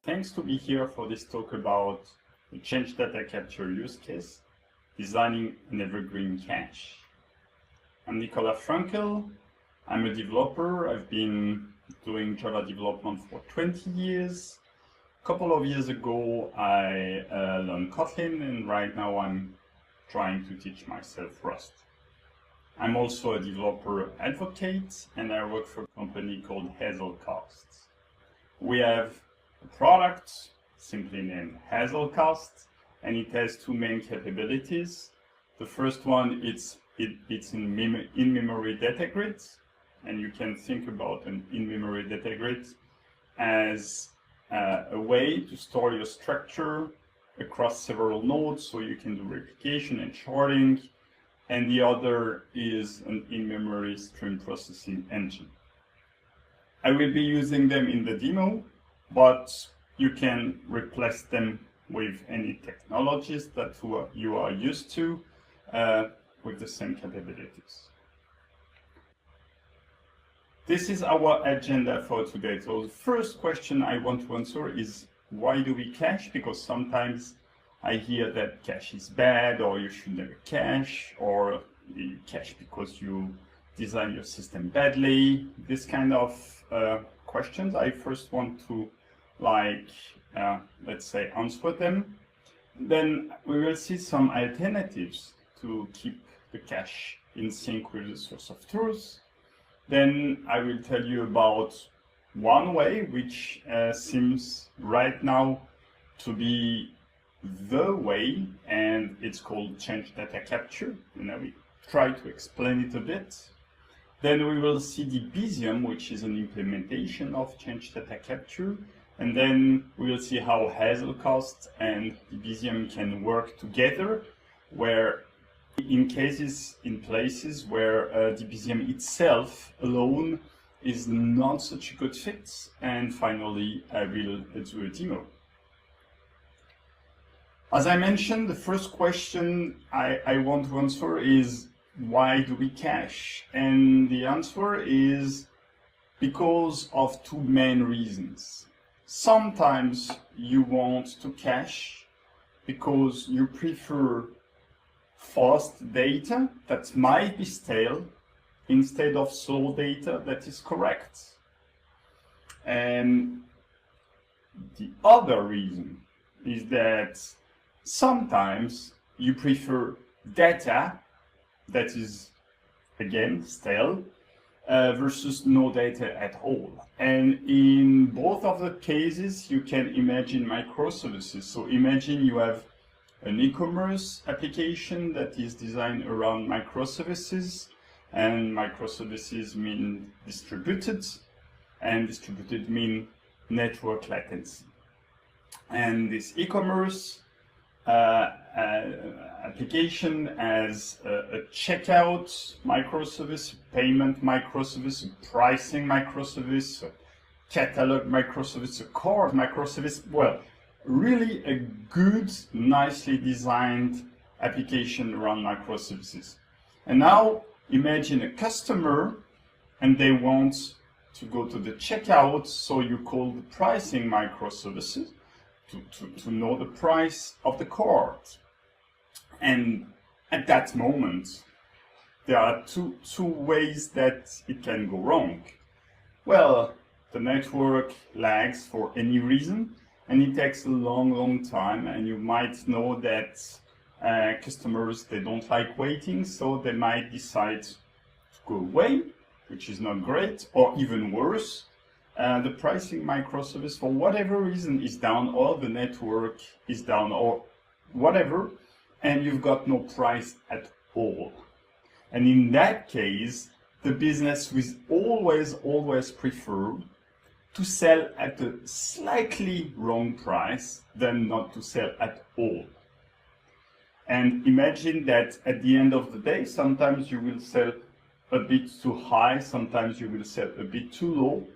Thanks to be here for this talk about the change data capture use case, designing an evergreen cache. I'm Nicolas Fränkel. I'm a developer. I've been doing Java development for 20 years. A couple of years ago, I learned Kotlin, and right now I'm trying to teach myself Rust. I'm also a developer advocate, and I work for a company called Hazelcast. We have a product simply named Hazelcast, and it has two main capabilities. The first one, it's in-memory data grid, and you can think about an in-memory data grid as a way to store your structure across several nodes, so you can do replication and sharding. And the other is an in-memory stream processing engine. I will be using them in the demo, but you can replace them with any technologies that you are used to with the same capabilities. This is our agenda for today. So the first question I want to answer is, why do we cache? Because sometimes I hear that cache is bad, or you should never cache, or you cache because you design your system badly. This kind of questions, I first want to let's say, answer them. Then we will see some alternatives to keep the cache in sync with the source of truth. Then I will tell you about one way which seems right now to be the way, and it's called change data capture, and I will try to explain it a bit. Then we will see Debezium, which is an implementation of change data capture, and then we will see how Hazelcast and Debezium can work together, where in places where Debezium itself alone is not such a good fit. And finally, I will do a demo. As I mentioned, the first question I want to answer is, why do we cache? And the answer is because of two main reasons. Sometimes you want to cache because you prefer fast data that might be stale instead of slow data that is correct. And the other reason is that sometimes you prefer data that is, again, stale versus no data at all. And in both of the cases, you can imagine microservices. So imagine you have an e-commerce application that is designed around microservices, and microservices mean distributed, and distributed mean network latency. And this e-commerce application as a checkout microservice, payment microservice, a pricing microservice, a catalog microservice, a card microservice. Well, really a good, nicely designed application around microservices. And now imagine a customer and they want to go to the checkout, so you call the pricing microservices to know the price of the card. And at that moment, there are two ways that it can go wrong. Well, the network lags for any reason, and it takes a long time, and you might know that customers, they don't like waiting, so they might decide to go away, which is not great, or even worse, the pricing microservice, for whatever reason, is down, or the network is down, or whatever, and you've got no price at all. And in that case, the business will always prefer to sell at a slightly wrong price than not to sell at all. And imagine that at the end of the day, sometimes you will sell a bit too high, sometimes you will sell a bit too low,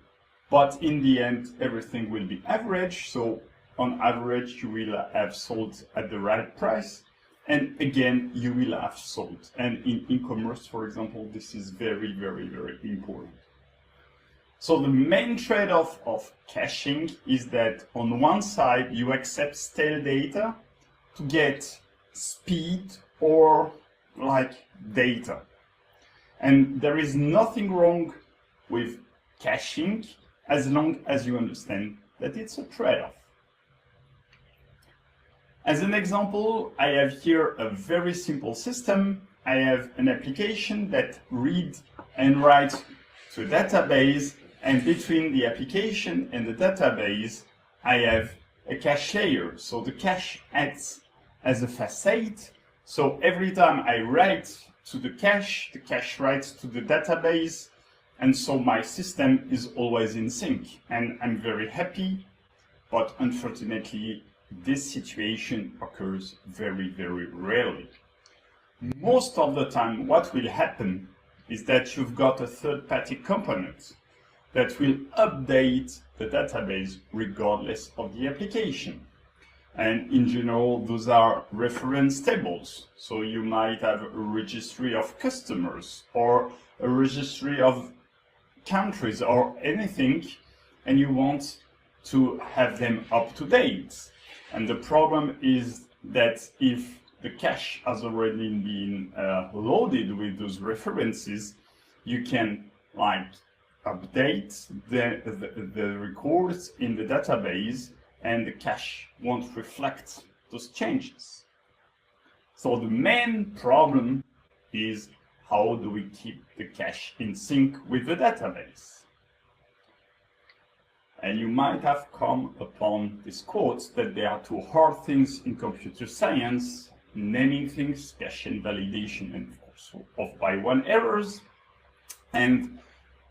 but in the end, everything will be average. So on average, you will have sold at the right price. And again, you will have sold. And in e-commerce, for example, this is very important. So the main trade-off of caching is that on one side you accept stale data to get speed or like data. And there is nothing wrong with caching as long as you understand that it's a trade-off. As an example, I have here a very simple system. I have an application that reads and writes to a database, and between the application and the database, I have a cache layer. So the cache acts as a facade. So every time I write to the cache writes to the database, and so my system is always in sync, and I'm very happy. But unfortunately, this situation occurs very, very rarely. Most of the time, what will happen is that you've got a third-party component that will update the database regardless of the application. And in general, those are reference tables. So you might have a registry of customers or a registry of countries or anything, and you want to have them up to date. And the problem is that if the cache has already been loaded with those references, you can like update the records in the database, and the cache won't reflect those changes. So the main problem is how do we keep the cache in sync with the database? And you might have come upon this quote that there are two hard things in computer science: naming things, cache invalidation, and of course off-by-one errors. And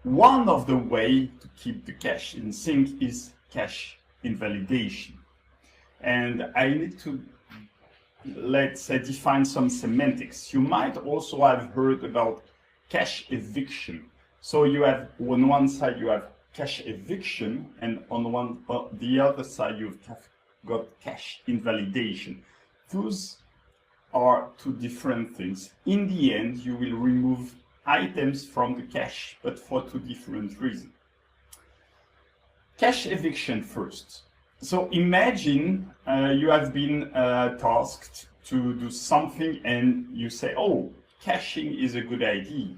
one of the ways to keep the cache in sync is cache invalidation. And I need to, let's say, define some semantics. You might also have heard about cache eviction. So you have, on one side you have cache eviction, and on the other side you've got cache invalidation. Those are two different things. In the end, you will remove items from the cache, but for two different reasons. Cache eviction first. So imagine you have been tasked to do something and you say, oh, caching is a good idea.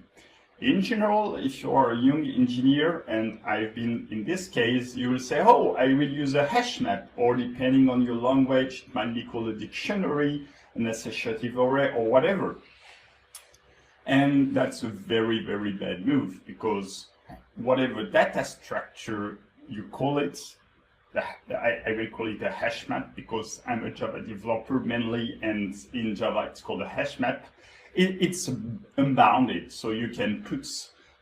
In general, if you are a young engineer, and I've been in this case, you will say, oh, I will use a hash map, or depending on your language, it might be called a dictionary, an associative array, or whatever. And that's a very, very bad move, because whatever data structure you call it, I will call it a hash map because I'm a Java developer mainly, and in Java it's called a hash map. It's unbounded, so you can put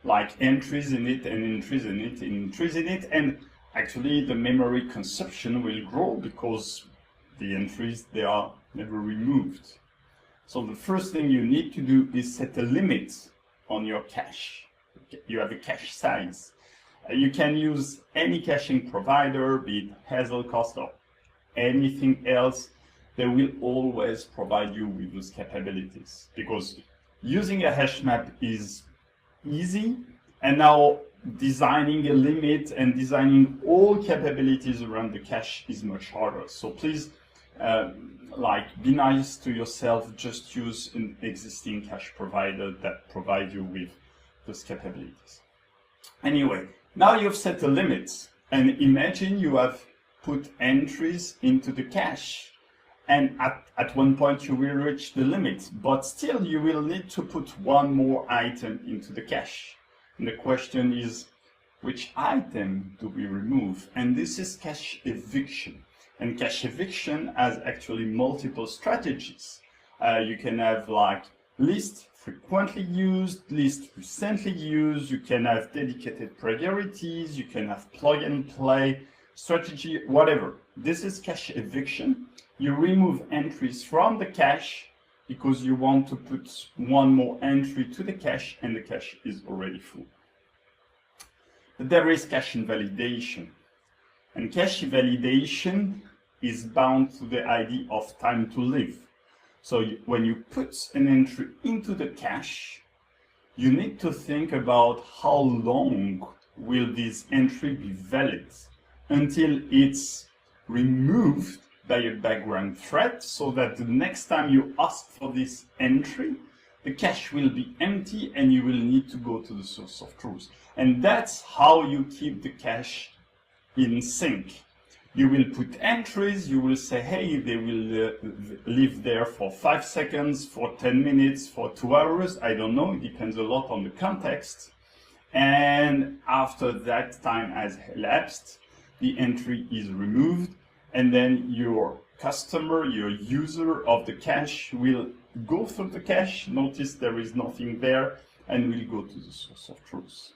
like entries in it and entries in it and entries in it, and actually the memory consumption will grow because the entries, they are never removed. So the first thing you need to do is set a limit on your cache. You have a cache size. You can use any caching provider, be it Hazelcast or anything else. They will always provide you with those capabilities, because using a hash map is easy, and now designing a limit and designing all capabilities around the cache is much harder. So please, be nice to yourself. Just use an existing cache provider that provides you with those capabilities. Anyway, now you've set a limit, and imagine you have put entries into the cache. And at one point you will reach the limit, but still you will need to put one more item into the cache. And the question is, which item do we remove? And this is cache eviction. And cache eviction has actually multiple strategies. You can have like list frequently used, list recently used, you can have dedicated priorities, you can have plug and play strategy, whatever. This is cache eviction. You remove entries from the cache because you want to put one more entry to the cache, and the cache is already full. But there is cache invalidation. And cache invalidation is bound to the idea of time to live. So when you put an entry into the cache, you need to think about how long will this entry be valid? Until it's removed by a background thread, so that the next time you ask for this entry, the cache will be empty and you will need to go to the source of truth. And that's how you keep the cache in sync. You will put entries, you will say, hey, they will live there for 5 seconds, for 10 minutes, for 2 hours, I don't know, it depends a lot on the context. And after that time has elapsed, the entry is removed, and then your customer, your user of the cache will go through the cache, notice there is nothing there, and will go to the source of truth.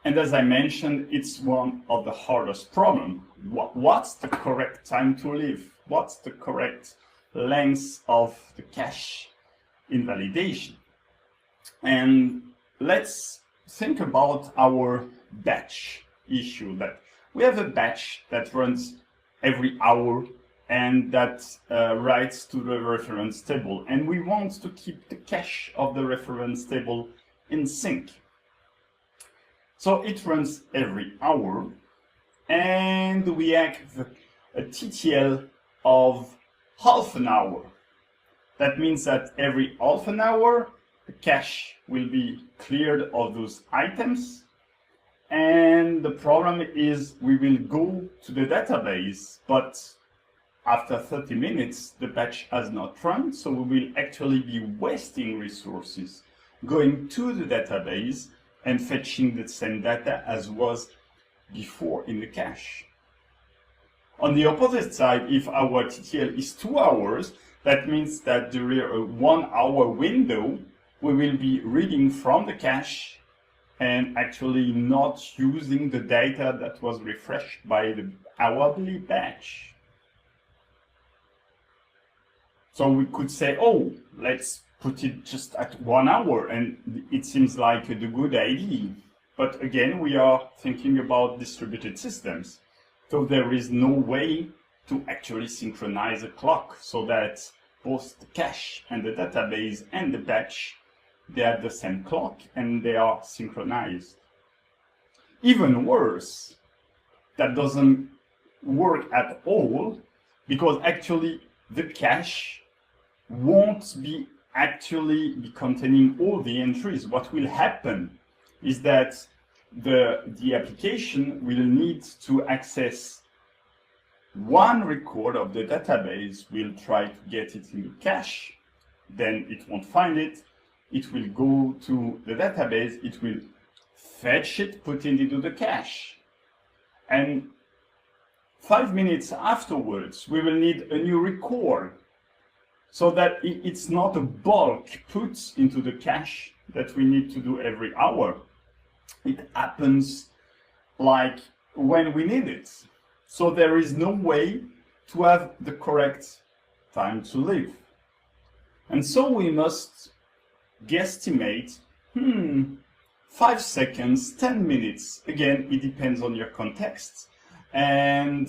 And as I mentioned, it's one of the hardest problems. What's the correct time to live? What's the correct length of the cache invalidation? And let's think about our batch issue. That we have a batch that runs every hour and that writes to the reference table. And we want to keep the cache of the reference table in sync. So it runs every hour, and we have a TTL of half an hour. That means that every half an hour, the cache will be cleared of those items. And the problem is we will go to the database, but after 30 minutes, the batch has not run, so we will actually be wasting resources going to the database and fetching the same data as was before in the cache. On the opposite side, if our TTL is 2 hours, that means that during a 1 hour window, we will be reading from the cache and actually not using the data that was refreshed by the hourly batch. So we could say, oh, let's put it just at 1 hour, and it seems like a good idea. But again, we are thinking about distributed systems. So there is no way to actually synchronize a clock so that both the cache and the database and the batch, they have the same clock and they are synchronized. Even worse, that doesn't work at all, because actually the cache won't be containing all the entries. What will happen is that the application will need to access one record of the database, will try to get it in the cache, then it won't find it, it will go to the database, it will fetch it, put it into the cache. And 5 minutes afterwards, we will need a new record, so that it's not a bulk put into the cache that we need to do every hour. It happens like when we need it. So there is no way to have the correct time to live. And so we must guesstimate, 5 seconds, 10 minutes. Again, it depends on your context. And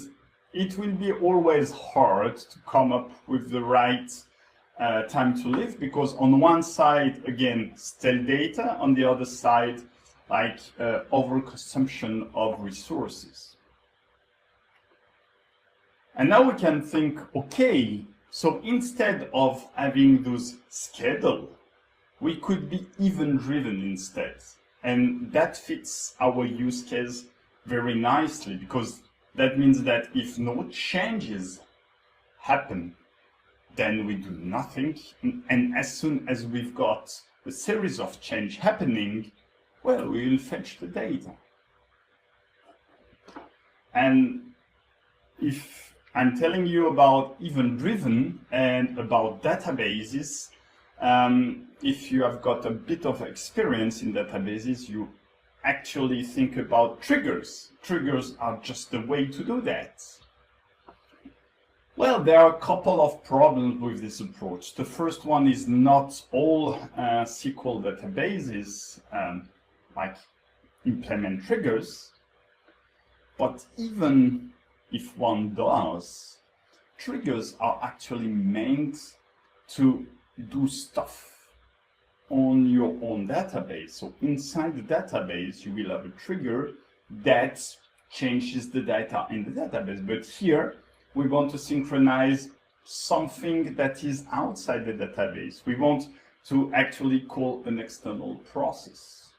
it will be always hard to come up with the right time to live, because on one side, again, stale data, on the other side, like overconsumption of resources. And now we can think, okay, so instead of having those schedule, we could be event-driven instead. And that fits our use case very nicely, because that means that if no changes happen, then we do nothing, and as soon as we've got a series of change happening, well, we will fetch the data. And if I'm telling you about event-driven and about databases, if you have got a bit of experience in databases, you actually think about triggers. Triggers are just the way to do that. Well, there are a couple of problems with this approach. The first one is not all SQL databases like implement triggers, but even if one does, triggers are actually meant to do stuff. on your own database. So inside the database, you will have a trigger that changes the data in the database. But here, we want to synchronize something that is outside the database. We want to actually call an external process.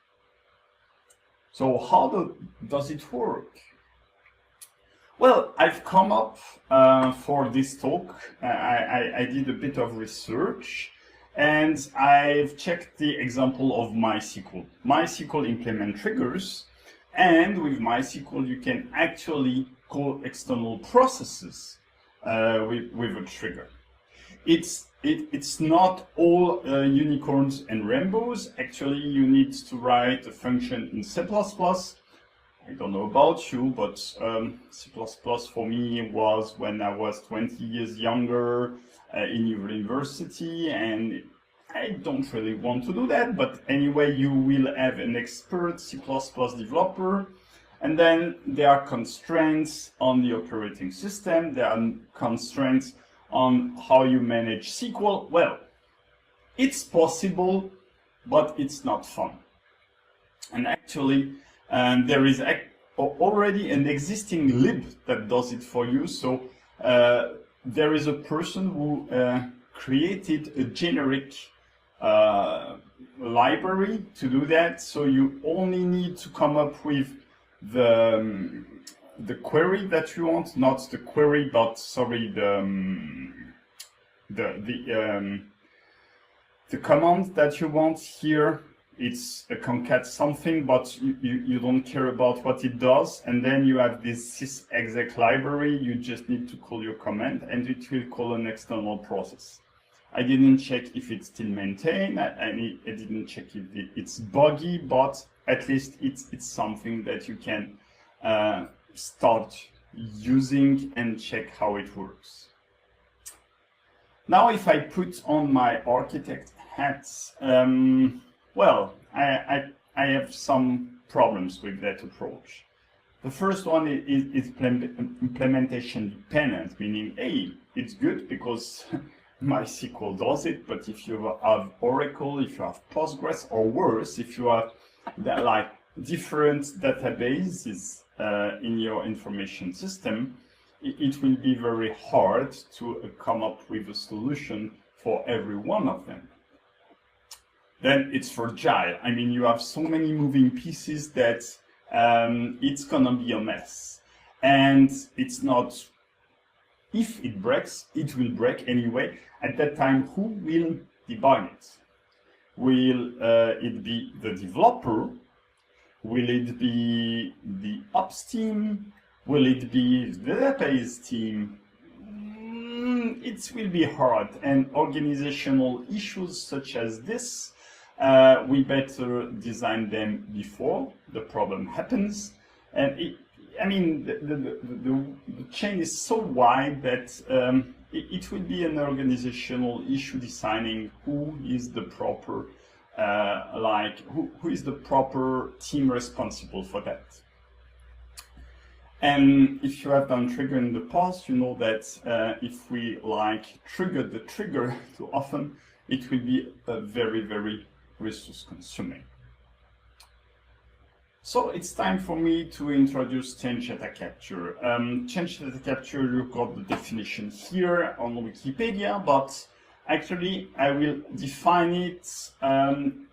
So how does it work? Well, I've come up for this talk. I did a bit of research, and I've checked the example of MySQL. MySQL implement triggers, and with MySQL you can actually call external processes with a trigger. It's not all unicorns and rainbows. Actually, you need to write a function in C++. I don't know about you, but C++ for me was when I was 20 years younger in university, and I don't really want to do that. But anyway, you will have an expert C++ developer, and then there are constraints on the operating system. There are constraints on how you manage SQL. Well, it's possible, but it's not fun. And actually, there is already an existing lib that does it for you. So there is a person who created a generic library to do that. So you only need to come up with the query that you want, not the query, but sorry, the command that you want here. It's a concat something, but you don't care about what it does. And then you have this sysexec library. You just need to call your command, and it will call an external process. I didn't check if it's still maintained. I didn't check if it's buggy, but at least it's something that you can start using and check how it works. Now, if I put on my architect hats, well, I have some problems with that approach. The first one is implementation dependent, meaning, hey, it's good because MySQL does it, but if you have Oracle, if you have Postgres, or worse, if you have like different databases in your information system, it will be very hard to come up with a solution for every one of them. Then it's fragile. I mean, you have so many moving pieces that it's gonna be a mess. And it's not, if it breaks, it will break anyway. At that time, who will debug it? Will it be the developer? Will it be the ops team? Will it be the database team? It will be hard, and organizational issues such as this, we better design them before the problem happens. And I mean, the chain is so wide that it will be an organizational issue deciding who is the proper, who is the proper team responsible for that. And if you have done trigger in the past, you know that if we trigger the trigger too often, it will be very, very resource consuming. So it's time for me to introduce change data capture. Change data capture, you've got the definition here on Wikipedia, but actually I will define it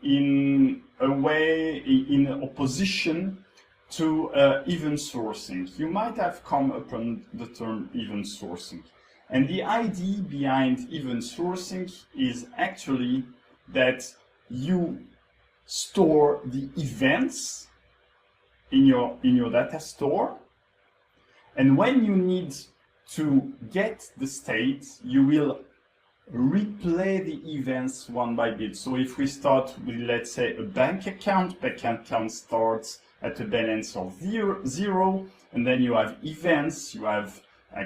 in a way, in opposition to event sourcing. You might have come upon the term event sourcing. And the idea behind event sourcing is actually that you store the events in your data store, and when you need to get the state, you will replay the events one by bit. So if we start with, let's say, a bank account starts at a balance of zero, and then you have events, you have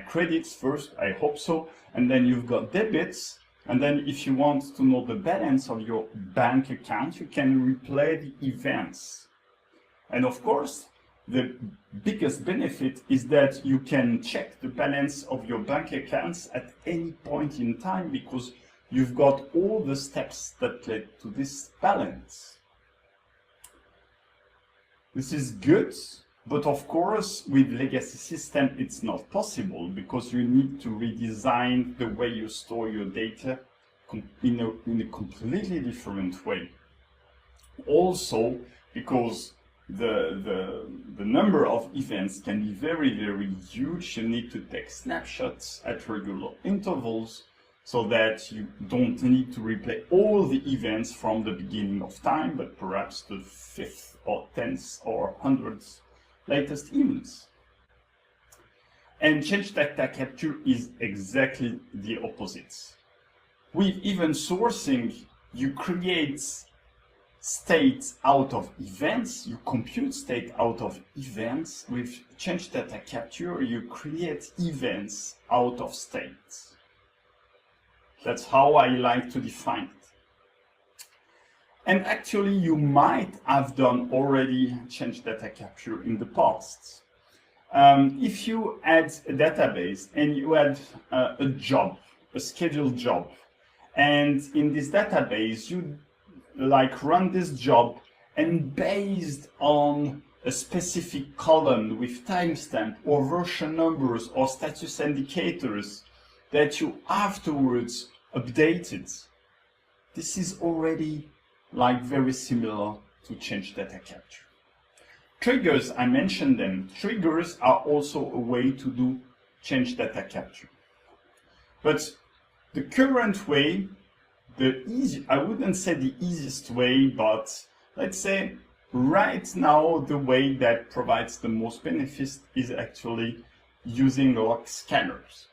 credits first, I hope so, and then you've got debits. And then if you want to know the balance of your bank account, you can replay the events. And of course, the biggest benefit is that you can check the balance of your bank accounts at any point in time, because you've got all the steps that led to this balance. This is good, but of course, with legacy system, it's not possible because you need to redesign the way you store your data in a completely different way. Also, because the number of events can be very, very huge, you need to take snapshots at regular intervals so that you don't need to replay all the events from the beginning of time, but perhaps the 5th or 10th or 100th latest events. And change data capture is exactly the opposite. With event sourcing, you create state out of events, you compute state out of events. With change data capture, you create events out of states. That's how I like to define it. And actually, you might have done already change data capture in the past. If you had a database and you had a job, a scheduled job, and in this database, you run this job, and based on a specific column with timestamp or version numbers or status indicators that you afterwards updated, this is already very similar to change data capture. Triggers, I mentioned them. Triggers are also a way to do change data capture. But the current way, I wouldn't say the easiest way, but let's say right now the way that provides the most benefits is actually using log scanners.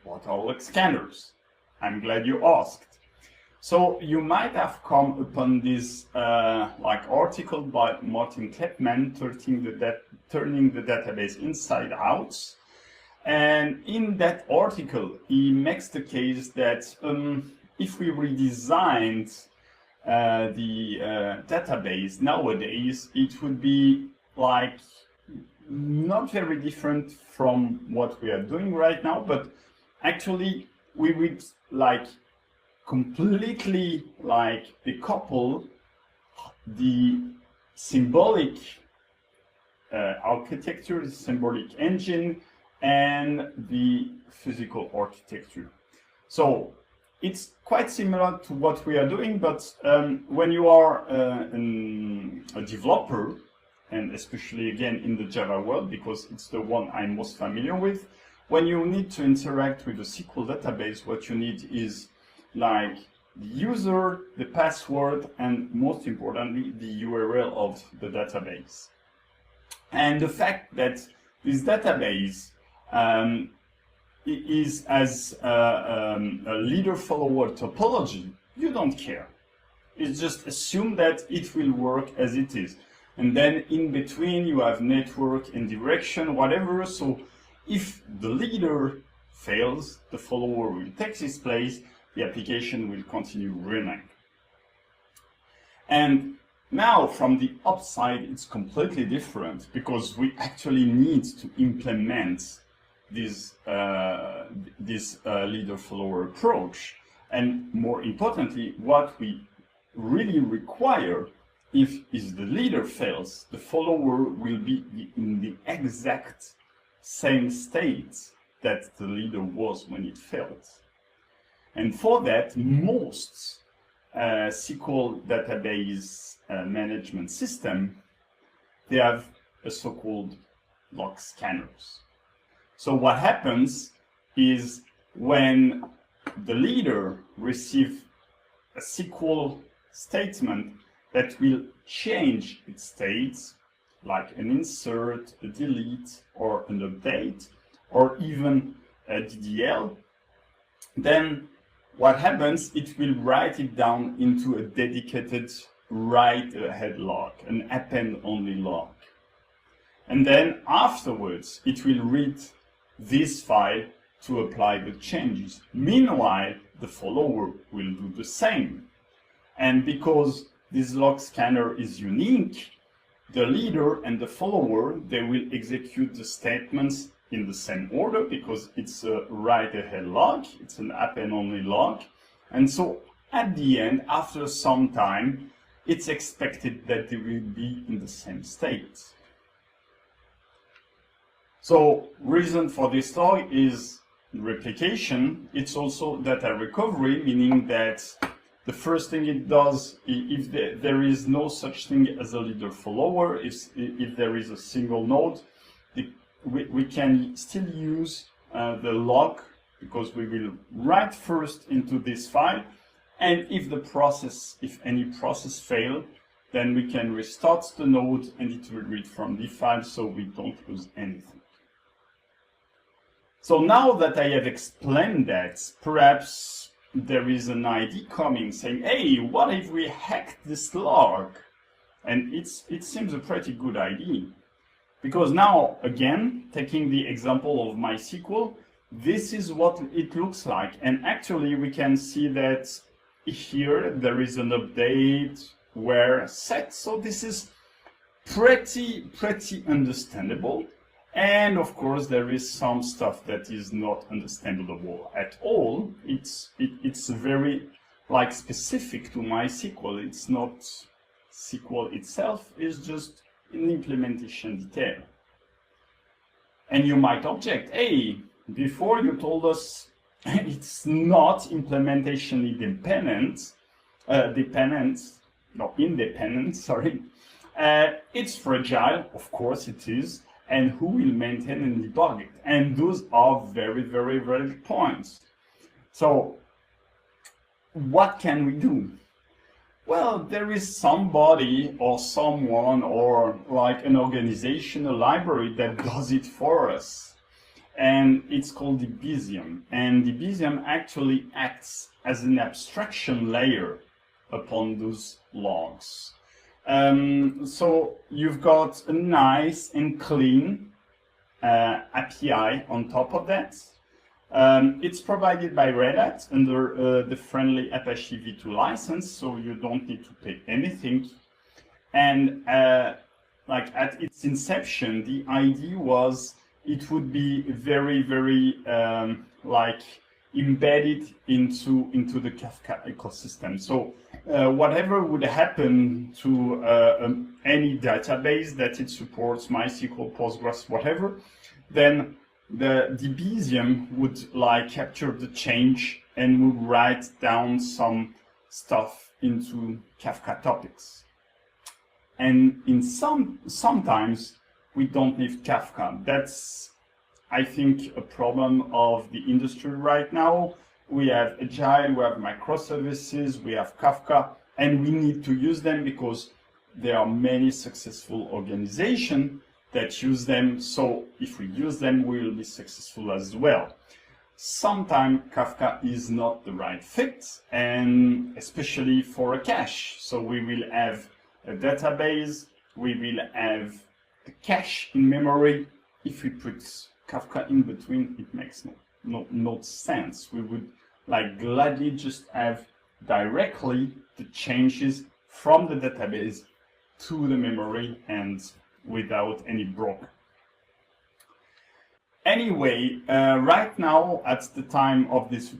What are log scanners? I'm glad you asked. So you might have come upon this article by Martin Kleppmann, turning the database inside out. And in that article, he makes the case that if we redesigned the database nowadays, it would be not very different from what we are doing right now, but actually we would completely decouple the symbolic architecture, the symbolic engine, and the physical architecture. So it's quite similar to what we are doing, but when you are a developer, and especially again in the Java world, because it's the one I'm most familiar with, when you need to interact with a SQL database, what you need is the user, the password, and most importantly, the URL of the database. And the fact that this database is as a leader-follower topology, you don't care. It's just assume that it will work as it is. And then in between, you have network and direction, whatever. So if the leader fails, the follower will take his place, the application will continue running. And now from the upside, it's completely different because we actually need to implement this leader-follower approach. And more importantly, what we really require if the leader fails, the follower will be in the exact same state that the leader was when it failed. And for that, most SQL database management system, they have a so-called log scanners. So what happens is when the leader receives a SQL statement that will change its state, like an insert, a delete, or an update, or even a DDL, then what happens, it will write it down into a dedicated write-ahead log, an append-only log. And then afterwards, it will read this file to apply the changes. Meanwhile, the follower will do the same. And because this log scanner is unique, the leader and the follower, they will execute the statements in the same order because it's a write-ahead log, it's an append-only log. And so at the end, after some time, it's expected that they will be in the same state. So reason for this log is replication. It's also data recovery, meaning that the first thing it does, if there is no such thing as a leader follower, if there is a single node, we can still use the log because we will write first into this file, and if any process fail, then we can restart the node and it will read from the file, so we don't lose anything. So now that I have explained that, perhaps there is an idea coming saying, hey, what if we hack this log? And it seems a pretty good idea. Because now, again, taking the example of MySQL, this is what it looks like. And actually, we can see that here there is an update where set. So this is pretty understandable. And of course, there is some stuff that is not understandable at all. It's very specific to MySQL. It's not SQL itself. It's just an implementation detail. And you might object, hey, before you told us it's not implementation independent, sorry. It's fragile, of course it is. And who will maintain and debug it? And those are very valid points. So what can we do? Well, there is somebody or someone or an organization, a library that does it for us. And it's called Debezium. And Debezium actually acts as an abstraction layer upon those logs. So you've got a nice and clean API on top of that. It's provided by Red Hat under the friendly Apache v2 license, so you don't need to pay anything. And at its inception, the idea was it would be very embedded into the Kafka ecosystem. So whatever would happen to any database that it supports, MySQL, Postgres, whatever, then the Debezium would capture the change and would write down some stuff into Kafka topics. And sometimes we don't need Kafka. That's, I think, a problem of the industry right now. We have Agile, we have microservices, we have Kafka, and we need to use them because there are many successful organizations that use them. So if we use them, we will be successful as well. Sometimes Kafka is not the right fit, and especially for a cache. So we will have a database, we will have the cache in memory. If we put Kafka in between, it makes no sense. We would gladly just have directly the changes from the database to the memory and without any broker. Anyway, right now at the time of this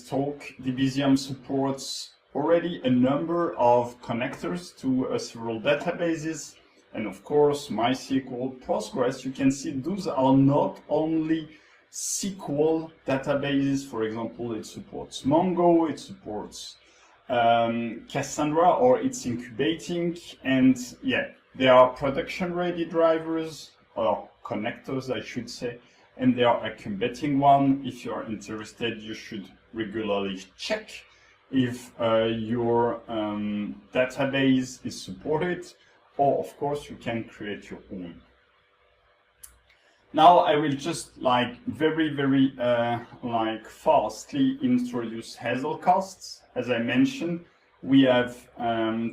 talk, Debezium supports already a number of connectors to several databases. And of course, MySQL, Postgres, you can see those are not only SQL databases. For example, it supports Mongo, it supports Cassandra, or it's incubating. And yeah, there are production-ready drivers, or connectors, I should say, and there are incubating one. If you are interested, you should regularly check if your database is supported. Or, of course, you can create your own. Now, I will just very fastly introduce Hazelcast. As I mentioned, we have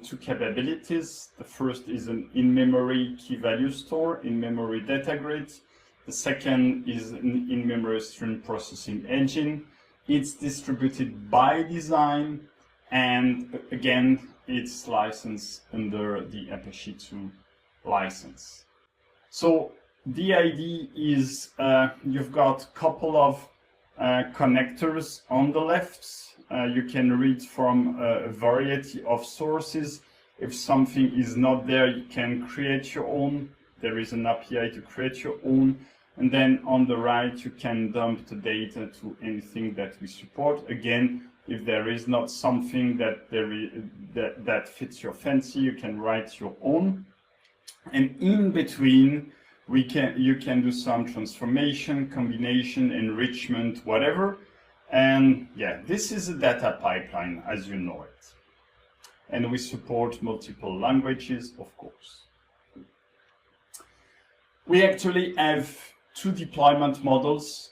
two capabilities. The first is an in-memory key value store, in-memory data grid. The second is an in-memory stream processing engine. It's distributed by design, and again, it's licensed under the Apache 2 license. So the idea is you've got a couple of connectors on the left. You can read from a variety of sources. If something is not there, you can create your own. There is an API to create your own. And then on the right, you can dump the data to anything that we support. Again, if there is not something that fits your fancy, you can write your own. And in between, you can do some transformation, combination, enrichment, whatever. And yeah, this is a data pipeline as you know it. And we support multiple languages, of course. We actually have two deployment models.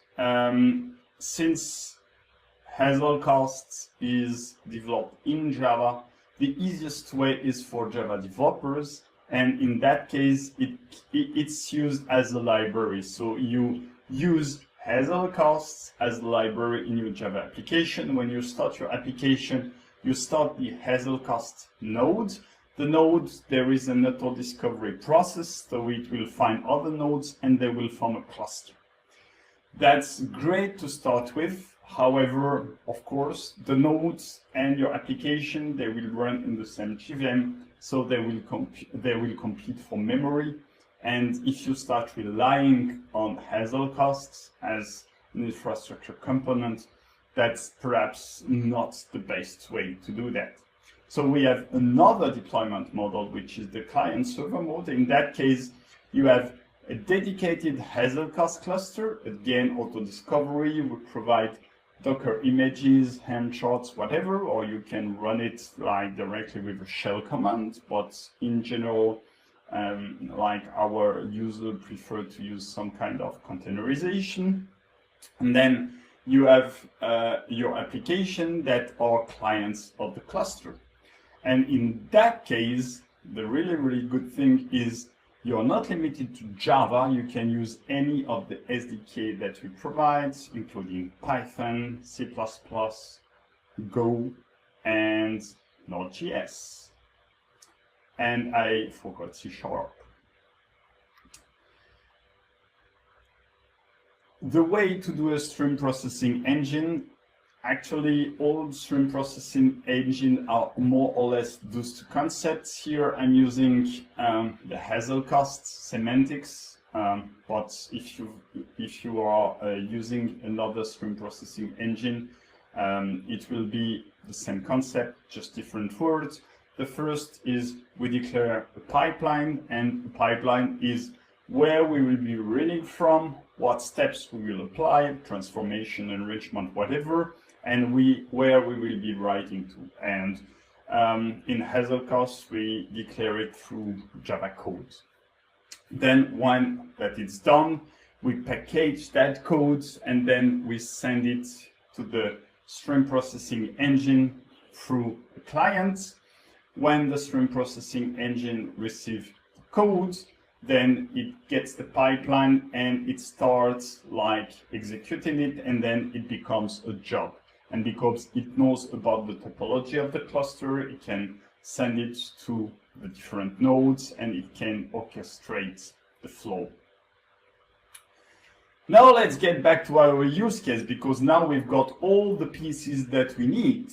Since Hazelcast is developed in Java, the easiest way is for Java developers. And in that case, it's used as a library. So you use Hazelcast as a library in your Java application. When you start your application, you start the Hazelcast node. The node, there is an auto discovery process, so it will find other nodes and they will form a cluster. That's great to start with. However, of course, the nodes and your application, they will run in the same JVM, so they will compete for memory. And if you start relying on Hazelcast as an infrastructure component, that's perhaps not the best way to do that. So we have another deployment model, which is the client-server mode. In that case, you have a dedicated Hazelcast cluster. Again, auto-discovery would provide Docker images, Helm charts, whatever, or you can run it like directly with a shell command. But in general, like our user prefer to use some kind of containerization. And then you have your application that are clients of the cluster. And in that case, the really, really good thing is you're not limited to Java. You can use any of the SDK that we provide, including Python, C++, Go, and Node.js. And I forgot C#. The way to do a stream processing engine, actually all stream processing engines are more or less those two concepts. Here I'm using the Hazelcast semantics, but if you are using another stream processing engine, it will be the same concept, just different words. The first is we declare a pipeline, and the pipeline is where we will be reading from, what steps we will apply, transformation, enrichment, whatever, and where we will be writing to. And in Hazelcast, we declare it through Java code. Then when that is done, we package that code and then we send it to the stream processing engine through the client. When the stream processing engine receives the code, then it gets the pipeline and it starts like executing it, and then it becomes a job. And because it knows about the topology of the cluster, it can send it to the different nodes and it can orchestrate the flow. Now let's get back to our use case, because now we've got all the pieces that we need.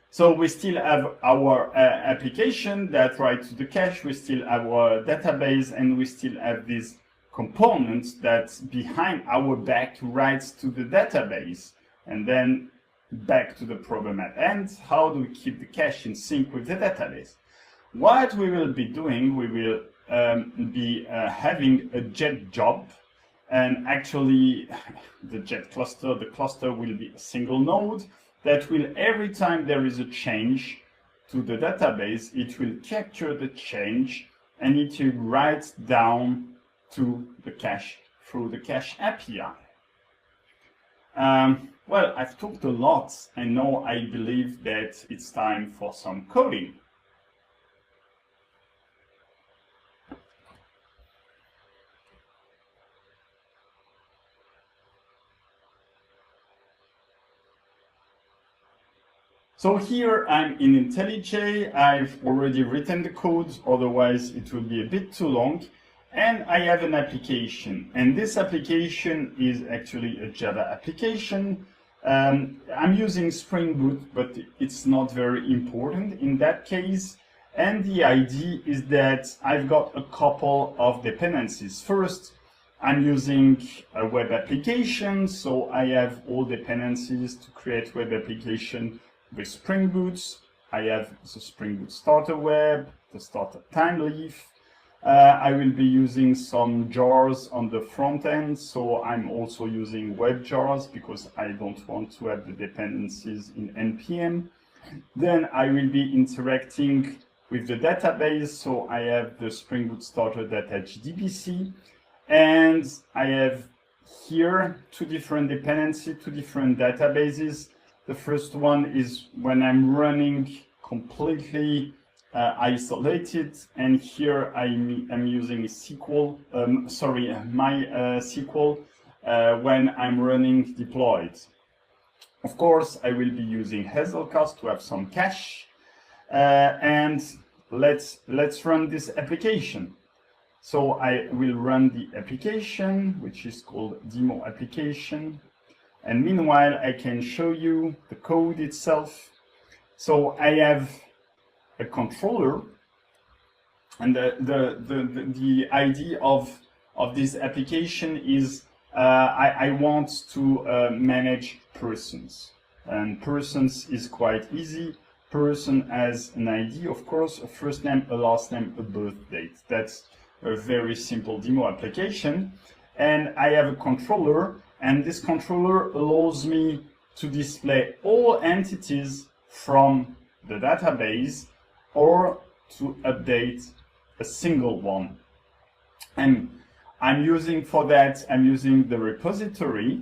So we still have our application that writes to the cache, we still have our database, and we still have these components that behind our back writes to the database. And then back to the problem at hand, how do we keep the cache in sync with the database? What we will be doing, we will be having a Jet job, and actually the Jet cluster, the cluster will be a single node that will, every time there is a change to the database, it will capture the change and it will write down to the cache through the cache API. Well, I've talked a lot, and now I believe that it's time for some coding. So here I'm in IntelliJ. I've already written the code, otherwise it will be a bit too long. And I have an application, and this application is actually a Java application. I'm using Spring Boot, but it's not very important in that case. And the idea is that I've got a couple of dependencies. First, I'm using a web application, so I have all dependencies to create web application with Spring Boot. I have the Spring Boot starter web, the starter time leaf. I will be using some jars on the front end, so I'm also using web jars because I don't want to have the dependencies in NPM. Then I will be interacting with the database, so I have the Spring Boot starter.hdbc, and I have here two different dependencies, two different databases. The first one is when I'm running completely isolated, and here I'm using SQL, MySQL when I'm running deployed. Of course, I will be using Hazelcast to have some cache. And let's run this application. So I will run the application, which is called demo application. And meanwhile, I can show you the code itself. So I have a controller, and the idea of this application is I want to manage persons, and persons is quite easy. Person has an ID, of course, a first name, a last name, a birth date. That's a very simple demo application. And I have a controller, and this controller allows me to display all entities from the database or to update a single one. And I'm using the repository,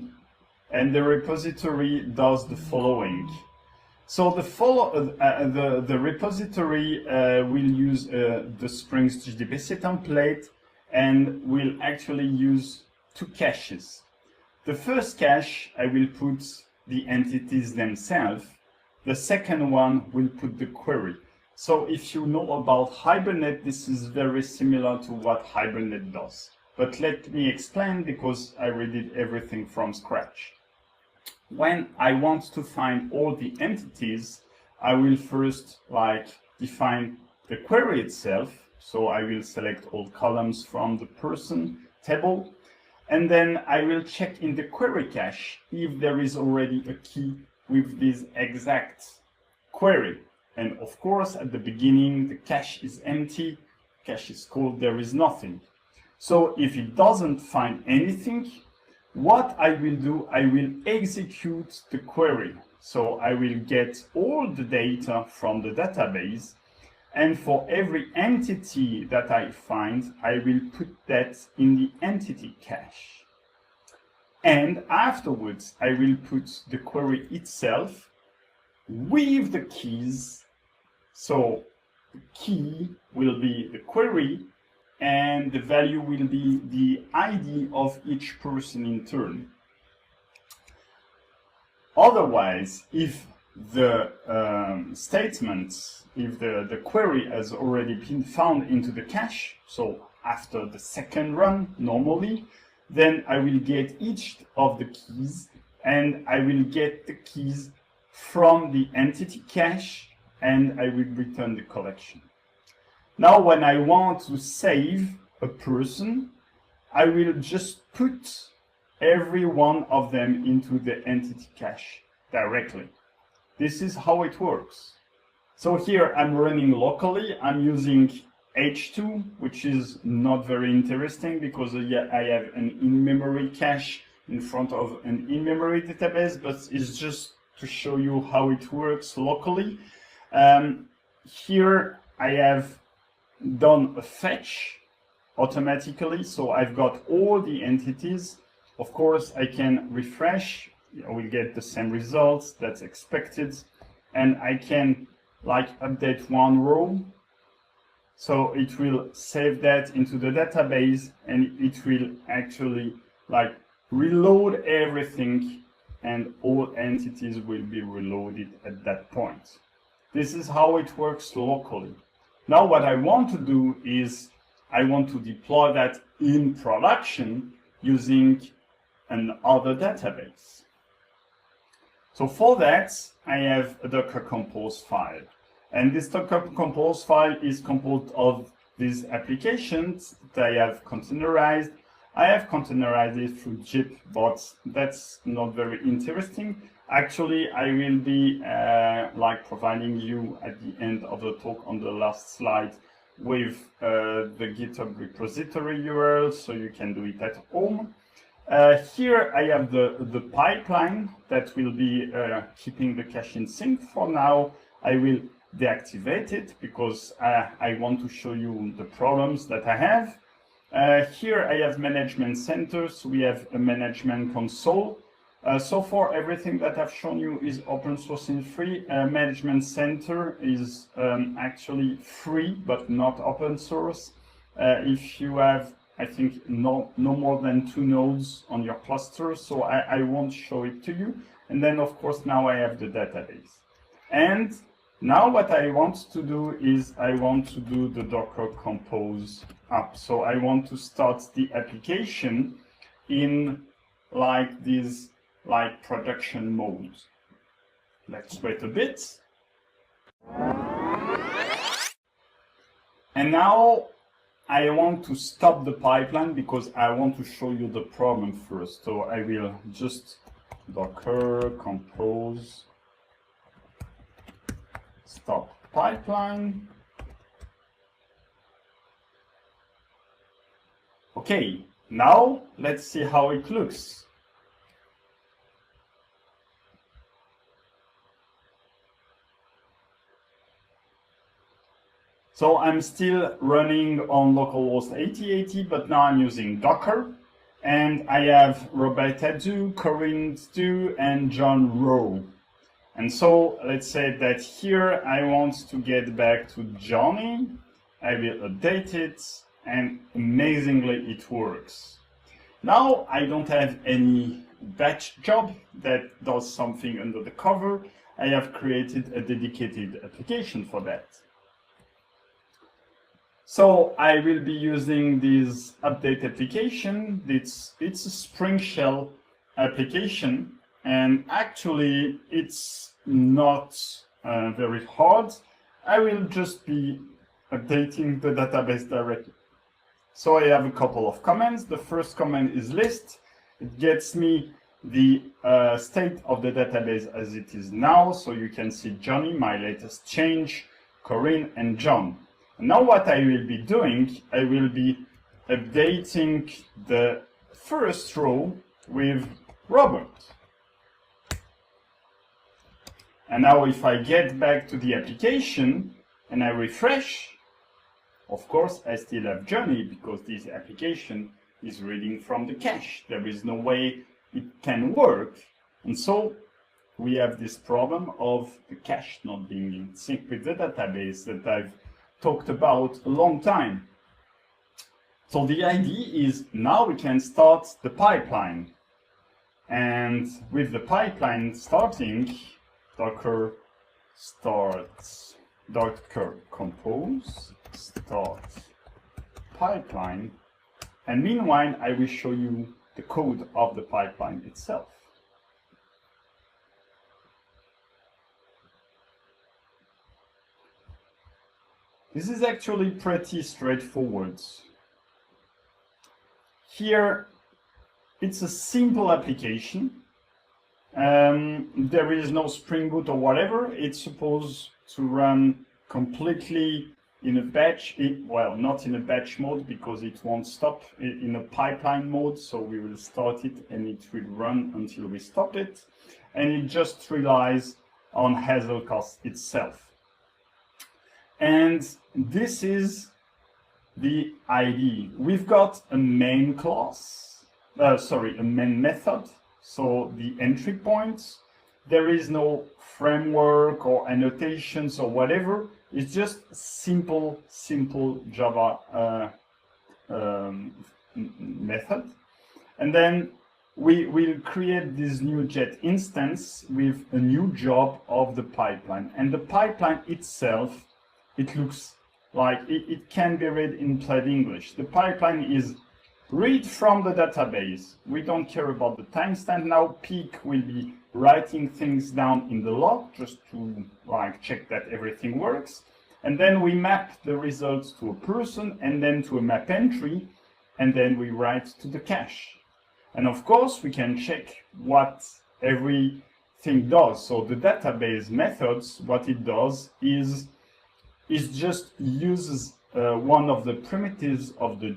and the repository does the following. So the repository will use the Spring's JDBC template and will actually use two caches. The first cache, I will put the entities themselves. The second one will put the query. So if you know about Hibernate, this is very similar to what Hibernate does. But let me explain, because I redid everything from scratch. When I want to find all the entities, I will first define the query itself. So I will select all columns from the person table, and then I will check in the query cache if there is already a key with this exact query. And of course, at the beginning, the cache is empty, cache is cold, there is nothing. So if it doesn't find anything, what I will do, I will execute the query. So I will get all the data from the database, and for every entity that I find, I will put that in the entity cache. And afterwards, I will put the query itself with the keys. So the key will be the query, and the value will be the ID of each person in turn. Otherwise, if the if the query has already been found into the cache, so after the second run normally, then I will get each of the keys, and I will get the keys from the entity cache, and I will return the collection. Now, when I want to save a person, I will just put every one of them into the entity cache directly. This is how it works. So here I'm running locally. I'm using H2, which is not very interesting because I have an in-memory cache in front of an in-memory database, but it's just to show you how it works locally. Here I have done a fetch automatically, so I've got all the entities. Of course, I can refresh, I will get the same results that's expected, and I can update one row, so it will save that into the database, and it will actually reload everything, and all entities will be reloaded at that point. This is how it works locally. Now what I want to do is I want to deploy that in production using another database. So for that, I have a Docker Compose file. And this Docker Compose file is composed of these applications that I have containerized. I have containerized it through Git, but that's not very interesting. Actually, I will be providing you at the end of the talk on the last slide with the GitHub repository URL, so you can do it at home. Here I have the pipeline that will be keeping the cache in sync. For now, I will deactivate it because I want to show you the problems that I have. Here I have management centers. We have a management console. So far, everything that I've shown you is open source and free. Management center is actually free, but not open source. If you have, I think, no more than 2 nodes on your cluster, so I won't show it to you. And then, of course, now I have the database. And now what I want to do is I want to do the Docker Compose app. So I want to start the application in this production mode. Let's wait a bit. And now I want to stop the pipeline because I want to show you the problem first. So I will just Docker Compose stop pipeline. Okay, now let's see how it looks. So I'm still running on localhost 8080, but now I'm using Docker. And I have Roberta do, Corinne do, and John Rowe. And so let's say that here I want to get back to Johnny. I will update it, and amazingly it works. Now I don't have any batch job that does something under the cover. I have created a dedicated application for that. So I will be using this update application. It's a Spring Shell application, and actually it's not very hard. I will just be updating the database directly. So I have a couple of commands. The first command is list. It gets me the state of the database as it is now. So you can see Johnny, my latest change, Corinne, and John. Now what I will be doing, I will be updating the first row with Robert. And now if I get back to the application and I refresh, of course I still have Johnny because this application is reading from the cache. There is no way it can work. And so we have this problem of the cache not being in sync with the database that I've talked about a long time. So the idea is now we can start the pipeline. And with the pipeline starting, Docker starts, Docker Compose, start pipeline. And meanwhile, I will show you the code of the pipeline itself. This is actually pretty straightforward. Here, it's a simple application. There is no Spring Boot or whatever. It's supposed to run completely in a batch, well, not in a batch mode because it won't stop, in a pipeline mode. So we will start it and it will run until we stop it. And it just relies on Hazelcast itself. And this is the ID. We've got a main class, a main method. So the entry points, there is no framework or annotations or whatever. It's just simple Java method. And then we will create this new jet instance with a new job of the pipeline. And the pipeline itself, it looks like it can be read in plain English. The pipeline is read from the database. We don't care about the timestamp now. Peak will be writing things down in the log just to like check that everything works. And then we map the results to a person and then to a map entry, and then we write to the cache. And of course, we can check what everything does. So the database methods, what it does is just uses one of the primitives of the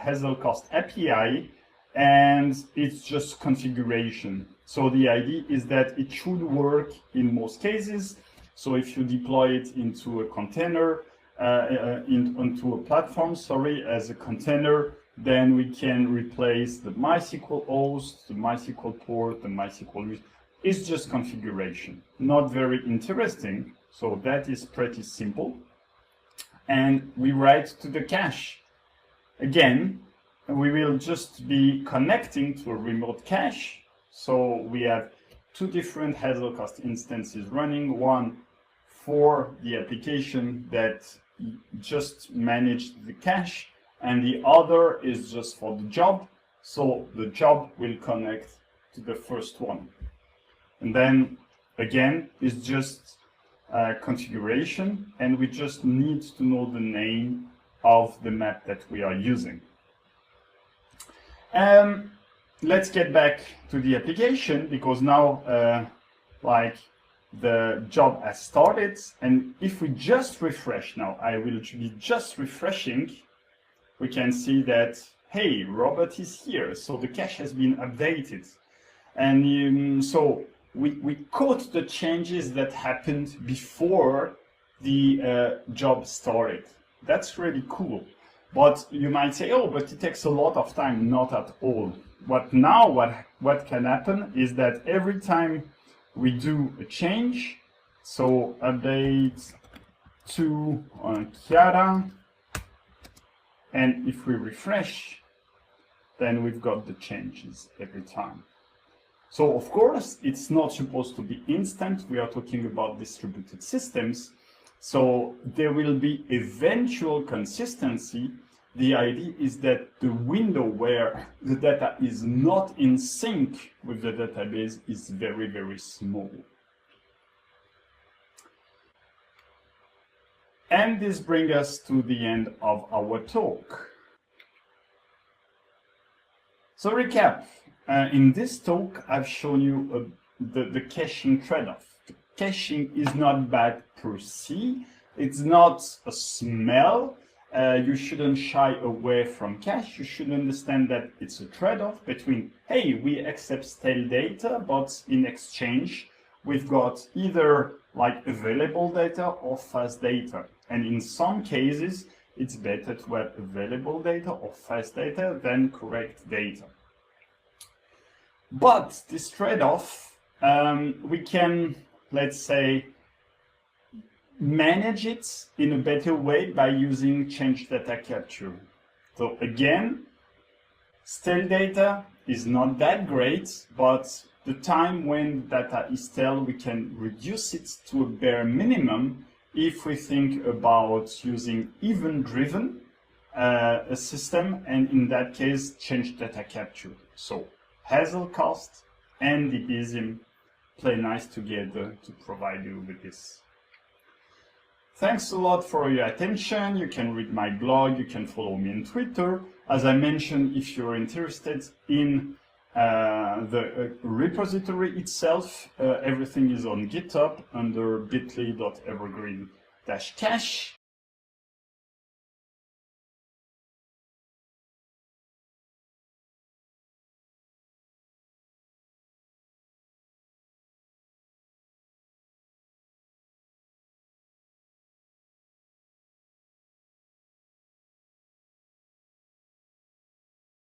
Hazelcast API, and it's just configuration. So the idea is that it should work in most cases. So if you deploy it into a container, onto a platform, as a container, then we can replace the MySQL host, the MySQL port, the MySQL. It's just configuration, not very interesting. So that is pretty simple. And we write to the cache. Again, we will just be connecting to a remote cache. So we have two different Hazelcast instances running, one for the application that just managed the cache, and the other is just for the job. So the job will connect to the first one. And then again, it's just configuration, and we just need to know the name of the map that we are using. Let's get back to the application, because now like the job has started, and if we just refresh now, I will be just refreshing, we can see that, hey, Robert is here, so the cache has been updated. And so we caught the changes that happened before the job started. That's really cool. But you might say, oh, but it takes a lot of time. Not at all. What can happen is that every time we do a change, so update to Chiara, and if we refresh, then we've got the changes every time. So of course, it's not supposed to be instant. We are talking about distributed systems. So there will be eventual consistency. The idea is that the window where the data is not in sync with the database is very, very small. And this brings us to the end of our talk. So recap. In this talk, I've shown you the caching trade-off. The caching is not bad per se. It's not a smell. You shouldn't shy away from cache. You should understand that it's a trade-off between, hey, we accept stale data, but in exchange, we've got either like available data or fast data. And in some cases, it's better to have available data or fast data than correct data. But this trade-off, we can, let's say, manage it in a better way by using change data capture. So again, stale data is not that great, but the time when data is stale, we can reduce it to a bare minimum if we think about using event-driven a system, and in that case, change data capture. So Hazelcast and Debezium play nice together to provide you with this. Thanks a lot for your attention. You can read my blog, you can follow me on Twitter. As I mentioned, if you're interested in the repository itself, everything is on GitHub under bit.ly.evergreen-cache.